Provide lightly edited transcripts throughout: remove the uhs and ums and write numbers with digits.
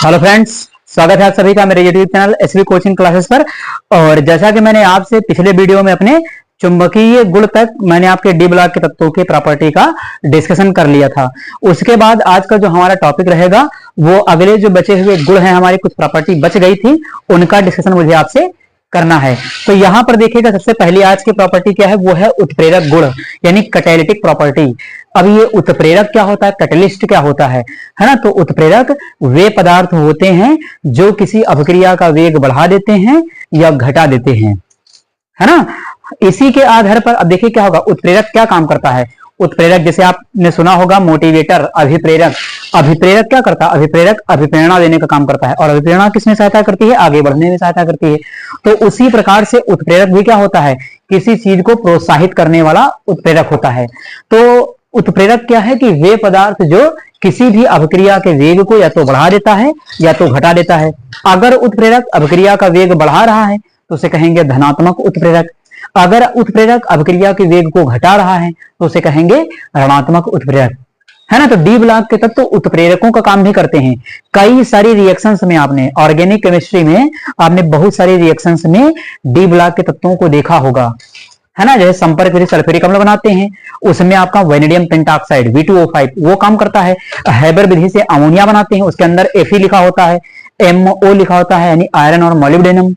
Hello friends, स्वागत है आप सभी का मेरे YouTube channel SV coaching classes पर। और जैसा कि मैंने आपसे पिछले वीडियो में अपने चुंबकीय गुण तक मैंने आपके डी ब्लॉक के तत्वों की प्रॉपर्टी का डिस्कशन कर लिया था। उसके बाद आज का जो हमारा टॉपिक रहेगा वो अगले जो बचे हुए गुण हैं, हमारी कुछ प्रॉपर्टी बच गई थी, उनका डिस्कशन मुझे आपसे करना है। तो यहां पर देखिएगा, सबसे पहली आज की प्रॉपर्टी क्या है, वो है उत्प्रेरक गुण यानी कैटालिटिक प्रॉपर्टी। अब ये उत्प्रेरक क्या होता है, कैटलिस्ट क्या होता है ना। तो उत्प्रेरक वे पदार्थ होते हैं जो किसी अभिक्रिया का वेग बढ़ा देते हैं या घटा देते हैं, है ना। इसी के आधार पर अब देखिए क्या होगा, उत्प्रेरक क्या काम करता है। उत्प्रेरक जैसे आपने सुना होगा मोटिवेटर, अभिप्रेरक। अभिप्रेरक क्या करता है, अभिप्रेरक अभिप्रेरणा देने का काम करता है, और अभिप्रेरणा किसमें सहायता करती है, आगे बढ़ने में सहायता करती है। तो उसी प्रकार से उत्प्रेरक भी क्या होता है, किसी चीज को प्रोत्साहित करने वाला उत्प्रेरक होता है। तो उत्प्रेरक क्या है कि वे पदार्थ जो किसी भी अभिक्रिया के वेग को या तो बढ़ा देता है या तो घटा देता है। अगर उत्प्रेरक अभिक्रिया का वेग बढ़ा रहा है तो उसे कहेंगे धनात्मक उत्प्रेरक। अगर उत्प्रेरक अभिक्रिया के वेग को घटा रहा है तो उसे कहेंगे ऋणात्मक उत्प्रेरक, है ना। तो डी ब्लॉक के तत्व उत्प्रेरकों का काम भी करते हैं। कई सारी रिएक्शंस में आपने ऑर्गेनिक केमिस्ट्री में आपने बहुत सारी रिएक्शंस में डी ब्लॉक के तत्वों को देखा होगा, है ना। जैसे संपर्क विधि सल्फ्यूरिक अम्ल बनाते हैं, उसमें आपका वेनेडियम पेंटॉक्साइड V2O5 वो काम करता है। हैबर विधि से अमोनिया बनाते हैं, उसके अंदर Fe लिखा होता है, MO लिखा होता है, यानी आयरन और मोलिब्डेनम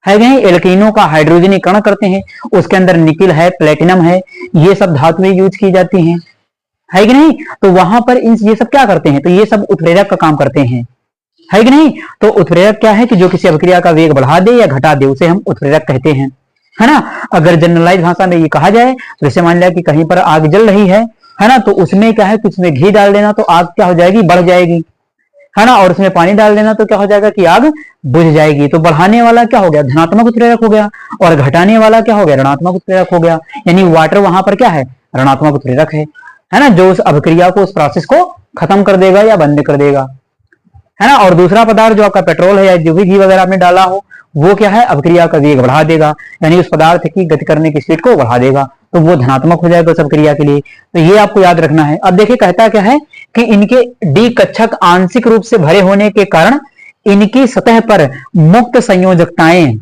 है। गए एल्कीनों का हाइड्रोजनीकरण करते हैं, उसके अंदर निकिल है, प्लेटिनम है, ये सब धातुएं यूज की जाती हैं, है कि नहीं। तो वहां पर ये सब क्या करते हैं, तो ये सब उत्प्रेरक का काम करते हैं, है कि नहीं। तो उत्प्रेरक क्या है कि जो किसी अभिक्रिया का वेग बढ़ा दे या घटा दे, उसे हम उत्प्रेरक कहते हैं, है ना। अगर जनरलाइज भाषा में ये कहा जाए, जैसे मान लिया कि कहीं पर आग जल रही है ना, तो उसमें क्या है कि उसमें घी डाल देना तो आग क्या हो जाएगी, बढ़ जाएगी, है ना। और उसमें पानी डाल देना तो क्या हो जाएगा कि आग बुझ जाएगी। तो बढ़ाने वाला क्या हो गया, धनात्मक उत्प्रेरक हो गया, और घटाने वाला क्या हो गया, ऋणात्मक उत्प्रेरक हो गया। यानी वाटर वहां पर क्या है, ऋणात्मक उत्प्रेरक है ना, जो उस अभिक्रिया को, उस प्रोसेस को खत्म कर देगा या बंद कर देगा, है ना। और दूसरा पदार्थ जो आपका पेट्रोल है या जो भी घी वगैरह आपने डाला हो, वो क्या है, अभिक्रिया का वेग बढ़ा देगा, यानी उस पदार्थ की गति करने की स्पीड को बढ़ा देगा, तो वो धनात्मक हो जाएगा उस अभिक्रिया के लिए। तो ये आपको याद रखना है। अब देखिए कहता क्या है कि इनके डी कक्षक आंशिक रूप से भरे होने के कारण इनकी सतह पर मुक्त संयोजकताएं,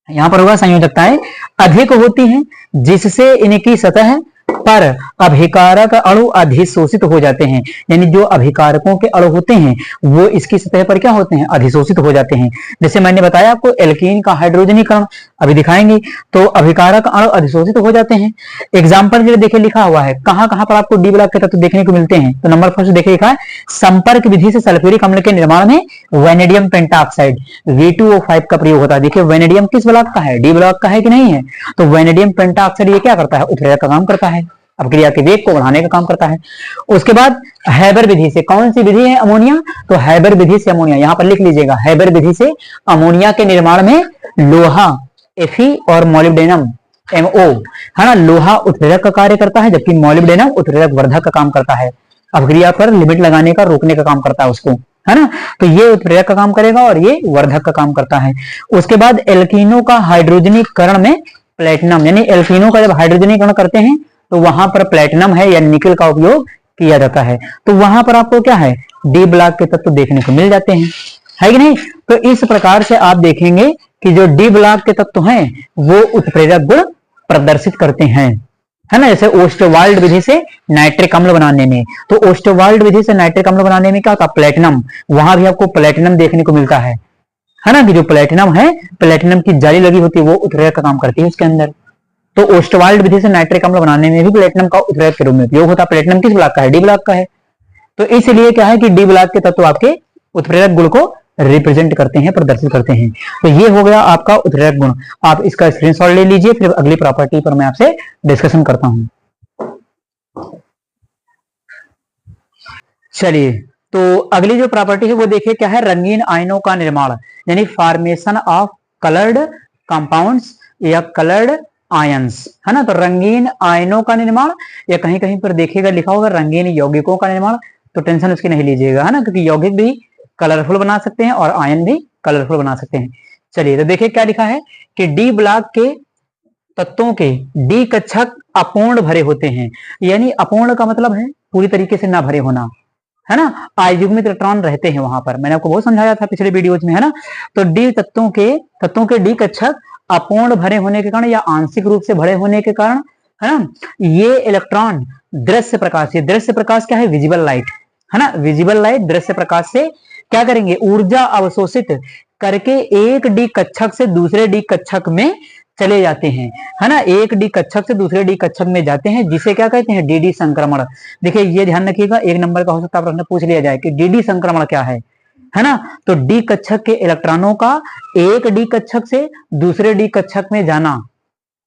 यहां पर होगा संयोजकताएं अधिक होती हैं, जिससे इनकी सतह पर अभिकारक अणु अधिशोषित हो जाते हैं। यानी जो अभिकारकों के अणु होते हैं वो इसकी सतह पर क्या होते हैं, अधिशोषित हो जाते हैं। जैसे मैंने बताया आपको एल्कीन का हाइड्रोजनीकरण अभी दिखाएंगे, तो अभिकारक अणु अधिशोषित हो जाते हैं। एग्जाम्पल जो देखिए लिखा हुआ है, कहां कहां पर आपको डी ब्लॉक के तत्व देखने को मिलते हैं। तो नंबर फर्स्ट देखिए लिखा है, संपर्क विधि से सल्फ्यूरिक अम्ल के निर्माण में वेनेडियम पेंटॉक्साइड V2O5 का प्रयोग होता है। देखिए वेनेडियम किस ब्लॉक का है, डी ब्लॉक का है कि नहीं है। तो वेनेडियम पेंटॉक्साइड ये क्या करता है, उत्प्रेरक का काम करता है, अभिक्रिया के वेग को बढ़ाने का काम करता है। उसके बाद हैबर विधि से, कौन सी विधि है, अमोनिया। तो हैबर विधि से अमोनिया, यहां पर लिख लीजिएगा, हैबर विधि से अमोनिया के निर्माण में लोहा Fe और मोलिब्डेनम MO, है ना, लोहा उत्प्रेरक का कार्य करता है, जबकि मोलिब्डेनम उत्प्रेरक वर्धक का काम करता है, अभिक्रिया पर लिमिट लगाने का, रोकने का काम करता है उसको, है ना। तो ये उत्प्रेरक का काम करेगा और ये वर्धक का काम करता है। उसके बाद एल्कीनों का हाइड्रोजनीकरण में प्लेटिनम, यानी एल्कीनों का जब हाइड्रोजनीकरण करते हैं तो वहां पर प्लेटिनम है या निकल का उपयोग किया जाता है। तो वहां पर आपको क्या है, डी ब्लॉक के तत्व देखने को मिल जाते हैं, है कि नहीं। तो इस प्रकार से आप देखेंगे कि जो डी ब्लॉक के तत्व हैं वो उत्प्रेरक गुण प्रदर्शित करते हैं, है ना। जैसे ओस्टवाल्ड विधि से नाइट्रिक अम्ल बनाने में, तो ओस्टवाल्ड विधि से नाइट्रिक अम्ल बनाने में क्या होता है, प्लेटिनम, वहां भी आपको प्लेटिनम देखने को मिलता है ना। कि जो प्लेटिनम है, प्लेटिनम की जाली लगी होती है, वो उत्प्रेरक का काम करती है उसके अंदर। तो ओस्टवाल्ड विधि से नाइट्रिक अम्ल बनाने में भी प्लेटिनम का उत्प्रेरक के रूप में उपयोग होता है। प्लेटिनम किस ब्लॉक का है, डी ब्लॉक का है। तो इसलिए क्या है कि डी ब्लॉक के तत्व आपके उत्प्रेरक गुण को रिप्रेजेंट करते हैं, प्रदर्शित करते हैं। तो ये हो गया आपका उत्प्रेरक गुण। आप इसका स्क्रीनशॉट ले लीजिए, फिर अगली प्रॉपर्टी पर मैं आपसे डिस्कशन करता हूं। चलिए, तो अगली जो प्रॉपर्टी है वो देखिए क्या है, रंगीन आयनों का निर्माण, यानी फॉर्मेशन ऑफ कलर्ड कंपाउंड्स या कलर्ड आयंस, है ना। तो रंगीन आयनों का निर्माण, या कहीं कहीं पर देखिएगा लिखा होगा रंगीन यौगिकों का निर्माण, तो टेंशन उसकी नहीं लीजिएगा, है ना, क्योंकि यौगिक भी कलरफुल बना सकते हैं और आयन भी कलरफुल बना सकते हैं। चलिए, तो देखिए क्या लिखा है कि डी ब्लॉक के तत्वों के डी कक्षक अपूर्ण भरे होते हैं। यानी अपूर्ण का मतलब है पूरी तरीके से ना भरे होना, है ना, आयुग्मित इलेक्ट्रॉन रहते हैं वहां पर। मैंने आपको बहुत समझाया था पिछले वीडियोज में, है ना। तो डी तत्वों के डी कक्षक अपूर्ण भरे होने के कारण या आंशिक रूप से भरे होने के कारण, है ना, ये इलेक्ट्रॉन दृश्य प्रकाश, ये दृश्य प्रकाश क्या है, विजिबल लाइट, है ना, विजिबल लाइट दृश्य प्रकाश से क्या करेंगे, ऊर्जा अवशोषित करके एक डी कक्षक से दूसरे डी कक्षक में चले जाते हैं, है ना, एक डी कक्षक से दूसरे डी कक्षक में जाते हैं, जिसे क्या कहते हैं, डीडी संक्रमण। देखिए ये ध्यान रखिएगा, एक नंबर का हो सकता है प्रश्न पूछ लिया जाए कि डीडी संक्रमण क्या है ना। तो डी कक्षक के इलेक्ट्रॉनों का एक डी कक्षक से दूसरे डी कक्षक में जाना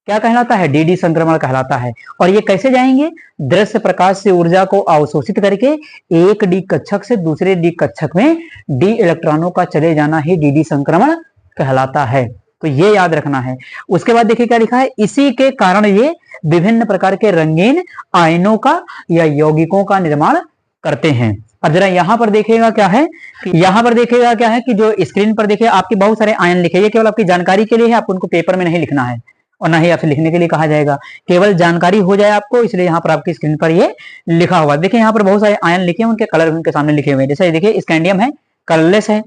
क्या कहलाता है, डीडी संक्रमण कहलाता है। और ये कैसे जाएंगे, दृश्य प्रकाश से ऊर्जा को अवशोषित करके एक डी कक्षक से दूसरे डी कक्षक में डी इलेक्ट्रॉनों का चले जाना ही डीडी संक्रमण कहलाता है। तो ये याद रखना है। उसके बाद देखिए क्या लिखा है, इसी के कारण ये विभिन्न प्रकार के रंगीन आयनों का या यौगिकों का निर्माण करते हैं। अब जरा यहाँ पर देखिएगा क्या है, यहाँ पर देखिएगा क्या है कि जो स्क्रीन पर देखिए आपके बहुत सारे आयन लिखे, ये केवल आपकी जानकारी के लिए है, आपको उनको पेपर में नहीं लिखना है और ना ही आपसे लिखने के लिए कहा जाएगा, केवल जानकारी हो जाए आपको, इसलिए यहाँ पर आपकी स्क्रीन पर ये लिखा हुआ। देखिए यहाँ पर बहुत सारे आयन लिखे हैं, उनके कलर उनके सामने लिखे हुए हैं। जैसे देखिए स्कैंडियम है, कलरलेस है,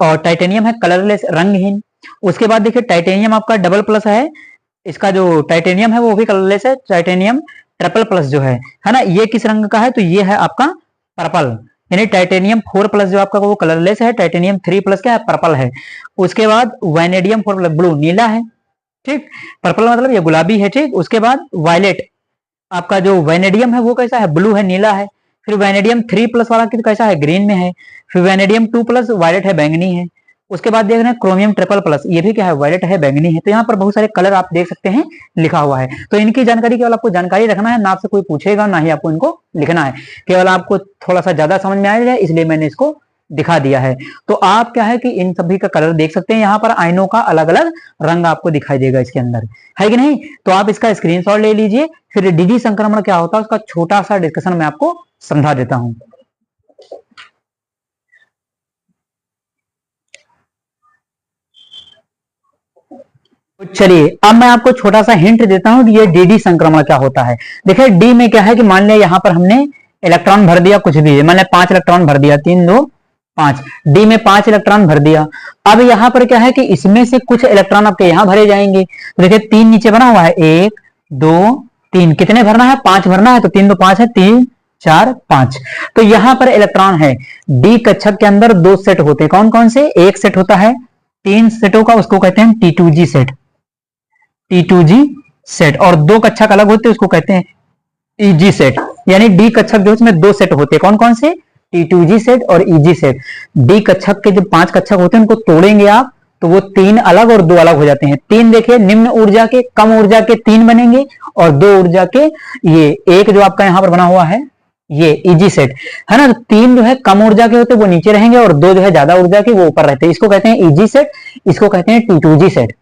और टाइटेनियम है, कलरलेस रंगहीन। उसके बाद देखिए टाइटेनियम आपका डबल प्लस है, इसका जो टाइटेनियम है वो भी कलरलेस है। टाइटेनियम ट्रिपल प्लस जो है ना, ये किस रंग का है, तो ये है आपका पर्पल, यानी टाइटेनियम 4 प्लस जो आपका वो कलरलेस है, टाइटेनियम 3 प्लस क्या है, पर्पल है। उसके बाद वैनेडियम 4 प्लस ब्लू नीला है, ठीक, पर्पल मतलब ये गुलाबी है, ठीक। उसके बाद वायलेट आपका जो वैनेडियम है वो कैसा है, ब्लू है, नीला है। फिर वैनेडियम 3 प्लस वाला कैसा है, ग्रीन में है। फिर वैनेडियम 2 प्लस वायलेट है, बैंगनी है। उसके बाद देख रहे हैं क्रोमियम ट्रिपल प्लस, ये भी क्या है, वायलेट है, बैंगनी है। तो यहाँ पर बहुत सारे कलर आप देख सकते हैं लिखा हुआ है। तो इनकी जानकारी केवल आपको जानकारी रखना है, ना आपसे कोई पूछेगा ना ही आपको इनको लिखना है, केवल आपको थोड़ा सा ज्यादा समझ में आ जाए इसलिए मैंने इसको दिखा दिया है। तो आप क्या है कि इन सभी का कलर देख सकते हैं, यहाँ पर आयनों का अलग अलग रंग आपको दिखाई देगा इसके अंदर, है कि नहीं। तो आप इसका स्क्रीनशॉट ले लीजिए। फिर डीडी संक्रमण क्या होता है उसका छोटा सा डिस्कशन मैं आपको समझा देता हूं। चलिए अब मैं आपको छोटा सा हिंट देता हूं कि ये डीडी संक्रमण क्या होता है। देखिए डी में क्या है कि मान लिया यहां पर हमने इलेक्ट्रॉन भर दिया, कुछ भी मान लिया 5 इलेक्ट्रॉन भर दिया, 3 2 5, डी में 5 इलेक्ट्रॉन भर दिया। अब यहां पर क्या है कि इसमें से कुछ इलेक्ट्रॉन आपके यहां भरे जाएंगे। तो देखिए 3 नीचे बना हुआ है, 1 2 3, कितने भरना है, 5 भरना है। तो 3 2 5 है, 3 4 5। तो यहां पर इलेक्ट्रॉन है, डी कक्षक के अंदर 2 सेट होते हैं। कौन कौन से, एक सेट होता है 3 सेटों का, उसको कहते हैं T2G सेट, T2G सेट। और 2 कक्षक अलग होते हैं, उसको कहते हैं EG सेट। यानी डी कक्षक जो इसमें 2 सेट होते हैं, कौन कौन से, T2G सेट और EG सेट। डी कक्षक के जो 5 कक्षक होते हैं उनको तोड़ेंगे आप तो वो 3 अलग और 2 अलग हो जाते हैं। 3 देखिए निम्न ऊर्जा के, कम ऊर्जा के 3 बनेंगे, और 2 ऊर्जा के ये एक जो आपका यहां पर बना हुआ है ये EG सेट, है ना। तो 3 जो है कम ऊर्जा के होते हैं वो नीचे रहेंगे, और 2 जो है ज्यादा ऊर्जा के वो ऊपर रहते हैं। इसको कहते हैं EG सेट, इसको कहते हैं T2G सेट,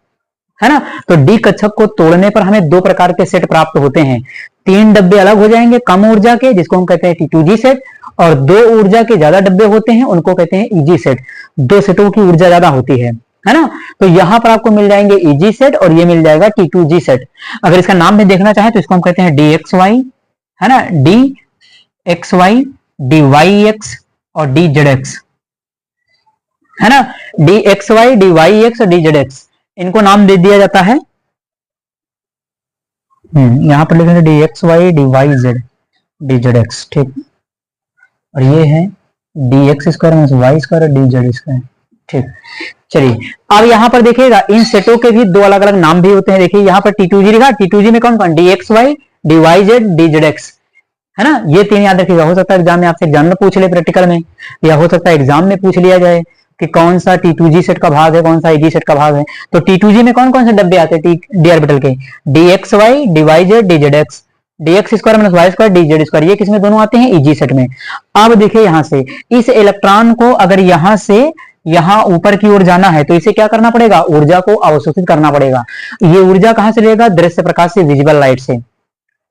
है ना। तो डी कक्षक को तोड़ने पर हमें 2 प्रकार के सेट प्राप्त होते हैं। 3 डब्बे अलग हो जाएंगे कम ऊर्जा के, जिसको हम कहते हैं T2G सेट, और 2 ऊर्जा के ज्यादा डब्बे होते हैं उनको कहते हैं EG सेट। 2 सेटों की ऊर्जा ज्यादा होती है ना। तो यहां पर आपको मिल जाएंगे EG सेट और ये मिल जाएगा T2G सेट। अगर इसका नाम भी देखना चाहे तो इसको हम कहते हैं DXY, है ना, DXY, DYX और DZX, है ना। DXY, DYX और DZX इनको नाम दे दिया जाता है। यहां पर लिखेंगे DXY, DYZ, DZX, ठीक। और ये है DX square minus Y square और DZ स्क्वायर, ठीक। चलिए अब यहां पर देखिएगा इन सेटों के भी 2 अलग अलग नाम भी होते हैं। देखिए यहां पर T2G लिखा, T2G में कौन कौन, DXY, DYZ, DZX, है ना। ये 3 याद रखिएगा, हो सकता है एग्जाम में आपसे एग्जाम में पूछ ले प्रैक्टिकल में, या हो सकता है एग्जाम में पूछ लिया जाए कि कौन सा T2G सेट का भाग है, कौन सा EG सेट का भाग है। तो T2G में कौन कौन से डब्बे आते हैं डी ऑर्बिटल के, DXY, DYZ, DZX, DX square minus Y square, DZ square, ये किसमें दोनों आते हैं, EG सेट में। अब देखिए यहां से इस इलेक्ट्रॉन को अगर यहां से यहां ऊपर की ओर जाना है तो इसे क्या करना पड़ेगा, ऊर्जा को अवशोषित करना पड़ेगा। ये ऊर्जा कहां से लेगा, दृश्य प्रकाश से, विजिबल लाइट से,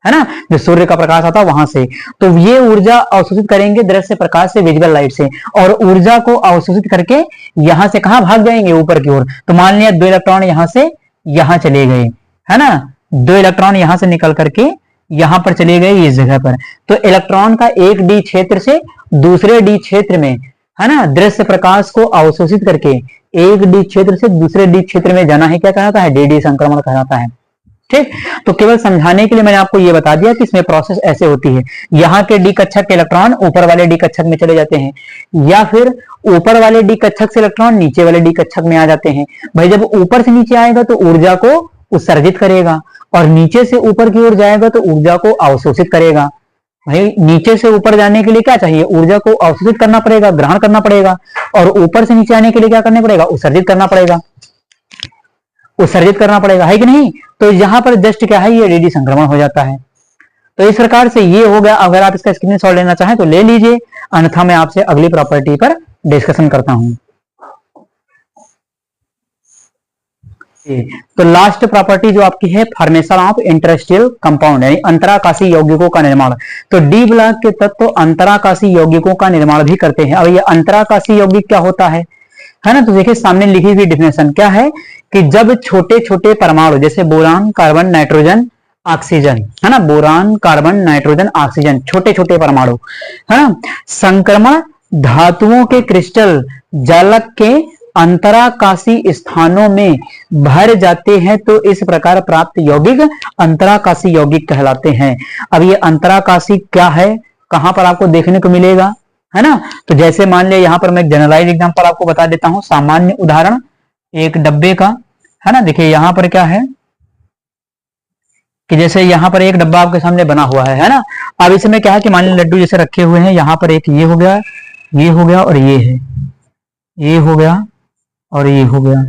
है ना, जो सूर्य का प्रकाश आता है वहां से। तो ये ऊर्जा अवशोषित करेंगे दृश्य प्रकाश से, विजिबल लाइट से, और ऊर्जा को अवशोषित करके यहां से कहां भाग जाएंगे, ऊपर की ओर। तो मान लिया 2 इलेक्ट्रॉन यहां से यहां चले गए, है ना, 2 इलेक्ट्रॉन यहां से निकल करके यहां पर चले गए इस जगह पर। तो इलेक्ट्रॉन का एक डी क्षेत्र से दूसरे डी क्षेत्र में, है ना, दृश्य प्रकाश को अवशोषित करके एक डी क्षेत्र से दूसरे डी क्षेत्र में जाना है, क्या कहलाता है? डी संक्रमण कहलाता है। ठीक, तो केवल समझाने के लिए मैंने आपको ये बता दिया कि इसमें प्रोसेस ऐसे होती है। यहाँ के डी कक्षक के इलेक्ट्रॉन ऊपर वाले डी कक्षक में चले जाते हैं, या फिर ऊपर वाले डी कक्षक से इलेक्ट्रॉन नीचे वाले डी कक्षक में आ जाते हैं। भाई जब ऊपर से नीचे आएगा तो ऊर्जा को उत्सर्जित करेगा, और नीचे से ऊपर की ओर जाएगा तो ऊर्जा को अवशोषित करेगा। भाई नीचे से ऊपर जाने के लिए क्या चाहिए? ऊर्जा को अवशोषित करना पड़ेगा, ग्रहण करना पड़ेगा, और ऊपर से नीचे आने के लिए क्या करना पड़ेगा? उत्सर्जित करना पड़ेगा, उत्सर्जित करना पड़ेगा, है कि नहीं? तो यहां पर जस्ट क्या है, ये डी संक्रमण हो जाता है। तो इस प्रकार से ये हो गया। अगर आप इसका स्क्रीनशॉट लेना चाहें तो ले लीजिए, अन्यथा मैं आपसे अगली प्रॉपर्टी पर डिस्कशन करता हूं। तो लास्ट प्रॉपर्टी जो आपकी है, फॉर्मेशन ऑफ इंटरस्टेशियल कंपाउंड, यानी अंतराकाशी यौगिकों का निर्माण। तो डी ब्लॉक के तत्व तो अंतराकाशी यौगिकों का निर्माण भी करते हैं। अब ये अंतराकाशी यौगिक क्या होता है ना? तो देखिए सामने लिखी हुई डेफिनेशन क्या है कि जब छोटे छोटे परमाणु जैसे बोरान, कार्बन, नाइट्रोजन, ऑक्सीजन, है ना, बोरान, कार्बन, नाइट्रोजन, ऑक्सीजन, छोटे छोटे परमाणु, है ना, संक्रमण धातुओं के क्रिस्टल जालक के अंतराकाशी स्थानों में भर जाते हैं, तो इस प्रकार प्राप्त यौगिक अंतराकाशी यौगिक कहलाते हैं। अब ये अंतराकाशी क्या है, कहां पर आपको देखने को मिलेगा, है ना? तो जैसे मान लिया यहां पर मैं जनरलाइज एग्जांपल आपको बता देता हूं, सामान्य उदाहरण एक डब्बे का, है ना। देखिए यहां पर क्या है कि जैसे यहां पर एक डब्बा आपके सामने बना हुआ है ना। अब इसमें क्या है कि मान लीजिए लड्डू जैसे रखे हुए हैं, यहां पर एक ये हो गया, ये हो गया, और ये है, ये हो गया और ये हो गया।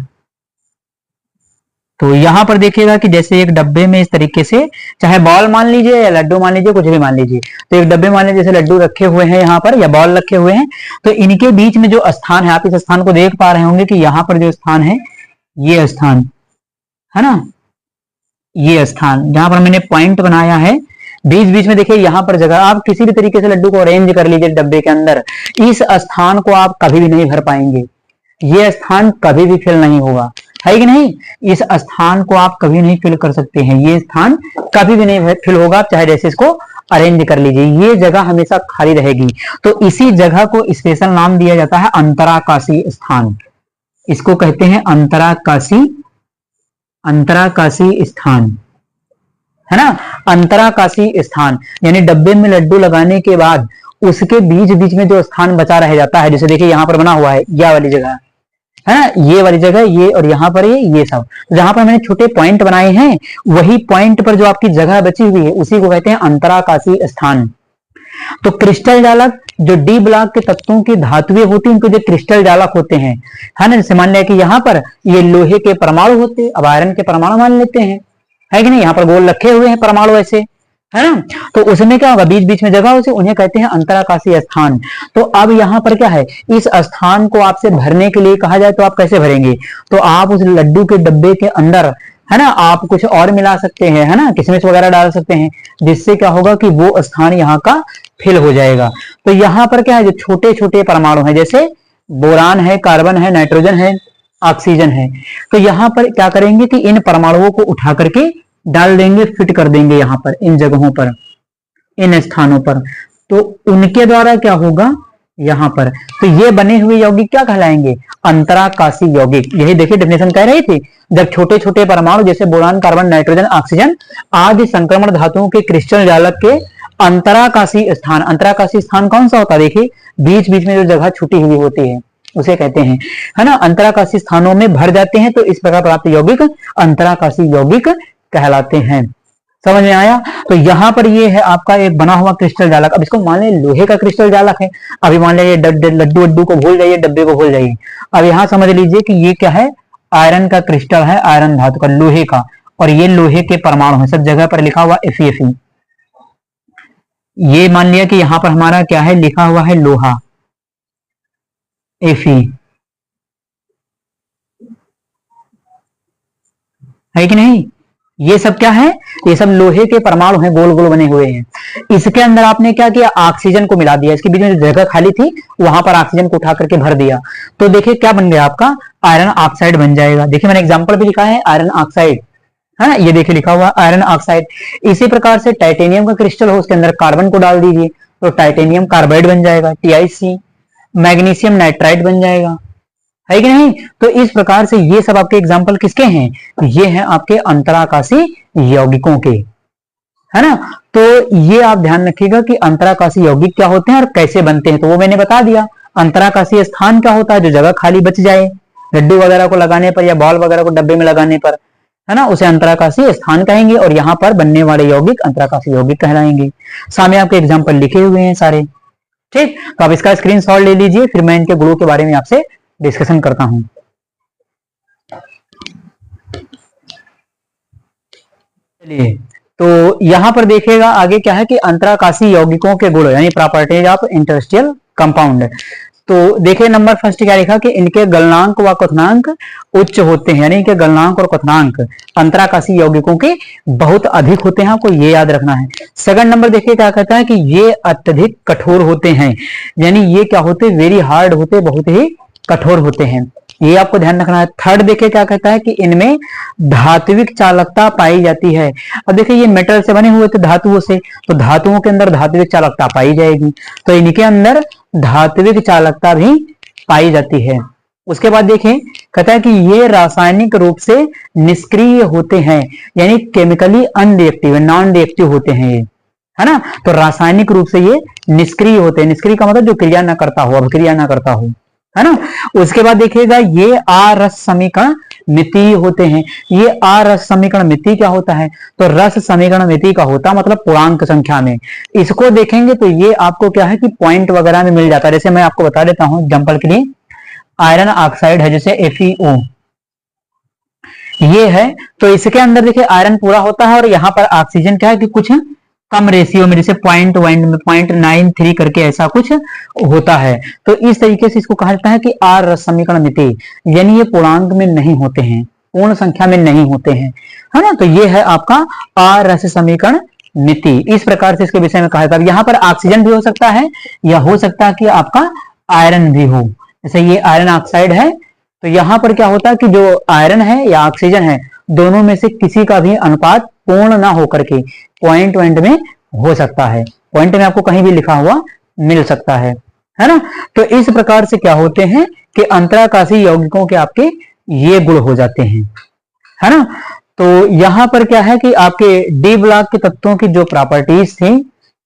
तो यहां पर देखिएगा कि जैसे एक डब्बे में इस तरीके से, चाहे बॉल मान लीजिए या लड्डू मान लीजिए, कुछ भी मान लीजिए, तो एक डब्बे मान लीजिए जैसे लड्डू रखे हुए हैं यहाँ पर या बॉल रखे हुए हैं, तो इनके बीच में जो स्थान है, आप इस स्थान को देख पा रहे होंगे कि यहाँ पर जो स्थान है, ये स्थान है ना, ये स्थान जहां पर मैंने पॉइंट बनाया है, बीच बीच में देखिए यहाँ पर जगह, आप किसी भी तरीके से लड्डू को अरेंज कर लीजिए डब्बे के अंदर, इस स्थान को आप कभी भी नहीं भर पाएंगे, ये स्थान कभी भी फिल नहीं होगा, है कि नहीं? इस स्थान को आप कभी नहीं फिल कर सकते हैं, ये स्थान कभी भी नहीं फिल होगा, चाहे जैसे इसको अरेंज कर लीजिए, ये जगह हमेशा खाली रहेगी। तो इसी जगह को स्पेशल नाम दिया जाता है अंतराकाशी स्थान, इसको कहते हैं अंतराकाशी, अंतराकाशी स्थान, है ना, अंतराकाशी स्थान। यानी डब्बे में लड्डू लगाने के बाद उसके बीच बीच में जो स्थान बचा रह जाता है, जैसे देखिए यहाँ पर बना हुआ है, यह वाली जगह है ना, ये वाली जगह, ये और यहाँ पर ये सब, जहां पर मैंने छोटे पॉइंट बनाए हैं, वही पॉइंट पर जो आपकी जगह बची हुई है, उसी को कहते हैं अंतराकाशी स्थान। तो क्रिस्टल जालक जो डी ब्लॉक के तत्वों की धातुएं होती हैं, उनको जो क्रिस्टल जालक होते हैं, है ना, जैसे मान लिया कि यहाँ पर ये लोहे के परमाणु होते हैं, अब आयरन के परमाणु मान लेते हैं, है कि नहीं, यहाँ पर गोल रखे हुए हैं परमाणु ऐसे, है ना, तो उसमें क्या होगा, बीच बीच में जगह होती है, उन्हें कहते हैं अंतराकाशी स्थान। तो अब यहाँ पर क्या है, इस स्थान को आपसे भरने के लिए कहा जाए तो आप कैसे भरेंगे, तो आप उस लड्डू के डब्बे के अंदर, है ना, आप कुछ और मिला सकते हैं, है ना, किशमिश वगैरह डाल सकते हैं, जिससे क्या होगा कि वो स्थान यहाँ का फिल हो जाएगा। तो यहाँ पर क्या है, जो छोटे छोटे परमाणु है, जैसे बोरान है, कार्बन है, नाइट्रोजन है, ऑक्सीजन है, तो यहाँ पर क्या करेंगे कि इन परमाणुओं को उठा करके डाल देंगे, फिट कर देंगे यहाँ पर, इन जगहों पर, इन स्थानों पर, तो उनके द्वारा क्या होगा यहाँ पर, तो ये बने हुए यौगिक क्या कहलाएंगे, अंतराकाशी यौगिक। यही देखिए डेफिनेशन कह रही थी, जब छोटे छोटे परमाणु जैसे बोरान, कार्बन, नाइट्रोजन, ऑक्सीजन आदि संक्रमण धातुओं के क्रिस्टल जालक के अंतराकाशी स्थान, अंतराकाशी स्थान कौन सा होता है, देखिए बीच बीच में जो जगह छुटी हुई होती है उसे कहते हैं, है ना, अंतराकाशी स्थानों में भर जाते हैं, तो इस प्रकार प्राप्त यौगिक अंतराकाशी यौगिक कहलाते हैं। समझ में आया? तो यहां पर ये है आपका एक बना हुआ क्रिस्टल जालक। अब इसको मान लिया लोहे का क्रिस्टल जालक है, अभी मान लिया लड्डू वड्डू को भूल जाइए, डब्बे को भूल जाइए, अब यहां समझ लीजिए कि ये क्या है, आयरन का क्रिस्टल है, आयरन धातु का, लोहे का, और ये लोहे के परमाणु है, सब जगह पर लिखा हुआ Fe। ये मान लिया कि यहां पर हमारा क्या है, लिखा हुआ है लोहा, Fe, है कि नहीं? ये सब क्या है, ये सब लोहे के परमाणु हैं, गोल गोल बने हुए हैं। इसके अंदर आपने क्या किया, ऑक्सीजन को मिला दिया, इसके बीच में जगह खाली थी वहां पर ऑक्सीजन को उठा करके भर दिया, तो देखिए क्या बन गया आपका, आयरन ऑक्साइड बन जाएगा। देखिए मैंने एग्जांपल भी लिखा है, आयरन ऑक्साइड, है ना, ये देखिए लिखा हुआ आयरन ऑक्साइड। इसी प्रकार से टाइटेनियम का क्रिस्टल हो, उसके अंदर कार्बन को डाल दीजिए तो टाइटेनियम कार्बाइड बन जाएगा, TiC। मैग्नीशियम नाइट्राइड बन जाएगा, है कि नहीं। तो इस प्रकार से ये सब आपके एग्जाम्पल किसके हैं, ये हैं आपके अंतराकाशी यौगिकों के, है ना। तो ये आप ध्यान रखिएगा कि अंतराकाशी यौगिक क्या होते हैं और कैसे बनते हैं, तो वो मैंने बता दिया। अंतराकाशी स्थान क्या होता है, जो जगह खाली बच जाए लड्डू वगैरह को लगाने पर या बॉल वगैरह को डब्बे में लगाने पर, है ना, उसे अंतराकाशी स्थान कहेंगे, और यहाँ पर बनने वाले यौगिक अंतराकाशी यौगिक कहलाएंगे। सामने आपके एग्जाम्पल लिखे हुए हैं सारे, ठीक। तो आप इसका स्क्रीनशॉट ले लीजिए, फिर मैं इनके गुणों के बारे में आपसे डिस्कशन करता हूं। चलिए, तो यहां पर देखिएगा आगे क्या है कि अंतराकाशी यौगिकों के गुण यानी प्रॉपर्टीज ऑफ इंडस्ट्रियल कंपाउंड। तो देखिए नंबर फर्स्ट क्या लिखा कि इनके गलनांक व क्वथनांक उच्च होते हैं, यानी इनके गलनांक और क्वथनांक अंतराकाशी यौगिकों के बहुत अधिक होते हैं, आपको ये याद रखना है। सेकंड नंबर देखिए क्या कहता है कि ये अत्यधिक कठोर होते हैं, यानी ये क्या होते हैं, वेरी हार्ड होते, बहुत ही कठोर होते हैं, ये आपको ध्यान रखना है। थर्ड देखिए क्या कहता है कि इनमें धात्विक चालकता पाई जाती है। अब देखिए ये मेटल से बने हुए थे, धातुओं से, तो धातुओं के अंदर धात्विक चालकता पाई जाएगी, तो इनके अंदर धात्विक चालकता भी पाई जाती है। उसके बाद देखिए कहता है कि ये रासायनिक रूप से निष्क्रिय होते हैं, यानी केमिकली अनरिएक्टिव, नॉन रिएक्टिव होते हैं ये, है ना। तो रासायनिक रूप से ये निष्क्रिय होते हैं, निष्क्रिय का मतलब जो क्रिया ना करता हो, अभिक्रिया ना करता हो, है ना। उसके बाद देखिएगा ये आरस समीकरण मिति होते हैं। ये आरस समीकरण मिति क्या होता है, तो रस समीकरण मिति का होता मतलब पूर्णांक संख्या में। इसको देखेंगे तो ये आपको क्या है कि पॉइंट वगैरह में मिल जाता है। जैसे मैं आपको बता देता हूं एग्जांपल के लिए, आयरन ऑक्साइड है जैसे FeO, ये है, तो इसके अंदर देखिए आयरन पूरा होता है और यहाँ पर ऑक्सीजन क्या है कि कुछ कम रेशियो में, जैसे 0.93 करके ऐसा कुछ होता है। तो इस तरीके से इसको कहा जाता है कि आर रस समीकरण मिति, यानी ये पूर्णांक में नहीं होते हैं, पूर्ण संख्या में नहीं होते हैं, है ना। तो ये है आपका आर रस समीकरण मिति, इस प्रकार से इसके विषय में कहा जाता है। यहाँ पर ऑक्सीजन भी हो सकता है या हो सकता है कि आपका आयरन भी हो, जैसे ये आयरन ऑक्साइड है, तो यहाँ पर क्या होता है कि जो आयरन है या ऑक्सीजन है, दोनों में से किसी का भी अनुपात पूर्ण ना होकर के पॉइंट में हो सकता है, पॉइंट में आपको कहीं भी लिखा हुआ मिल सकता है ना। तो इस प्रकार से क्या होते हैं कि अंतराकाशी यौगिकों के आपके ये गुण हो जाते हैं, है ना। तो यहां पर क्या है कि आपके डी ब्लॉक के तत्वों की जो प्रॉपर्टीज थी,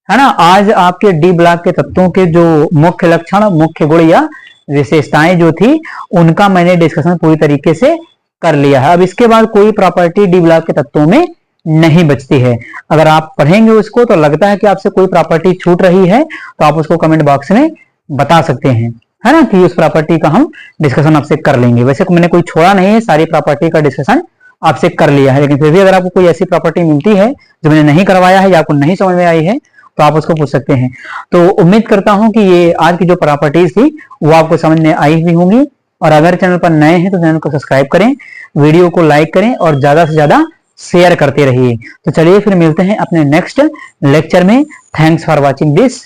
है ना, आज आपके डी ब्लॉक के तत्वों के जो मुख्य लक्षण, मुख्य गुण या विशेषताएं जो थी, उनका मैंने डिस्कशन पूरी तरीके से कर लिया है। अब इसके बाद कोई प्रॉपर्टी डी ब्लॉक के तत्वों में नहीं बचती है। अगर आप पढ़ेंगे उसको तो लगता है कि आपसे कोई प्रॉपर्टी छूट रही है, तो आप उसको कमेंट बॉक्स में बता सकते हैं, है ना, कि उस प्रॉपर्टी का हम डिस्कशन आपसे कर लेंगे। वैसे मैंने कोई छोड़ा नहीं है, सारी प्रॉपर्टी का डिस्कशन आपसे कर लिया है, लेकिन फिर भी अगर आपको कोई ऐसी प्रॉपर्टी मिलती है जो मैंने नहीं करवाया है या आपको नहीं समझ में आई है, तो आप उसको पूछ सकते हैं। तो उम्मीद करता हूं कि ये आज की जो प्रॉपर्टीज थी वो आपको समझ में आई हुई होंगी, और अगर चैनल पर नए हैं तो चैनल को सब्सक्राइब करें, वीडियो को लाइक करें और ज्यादा से ज्यादा शेयर करते रहिए। तो चलिए फिर मिलते हैं अपने नेक्स्ट लेक्चर में। Thanks for watching this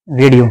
video.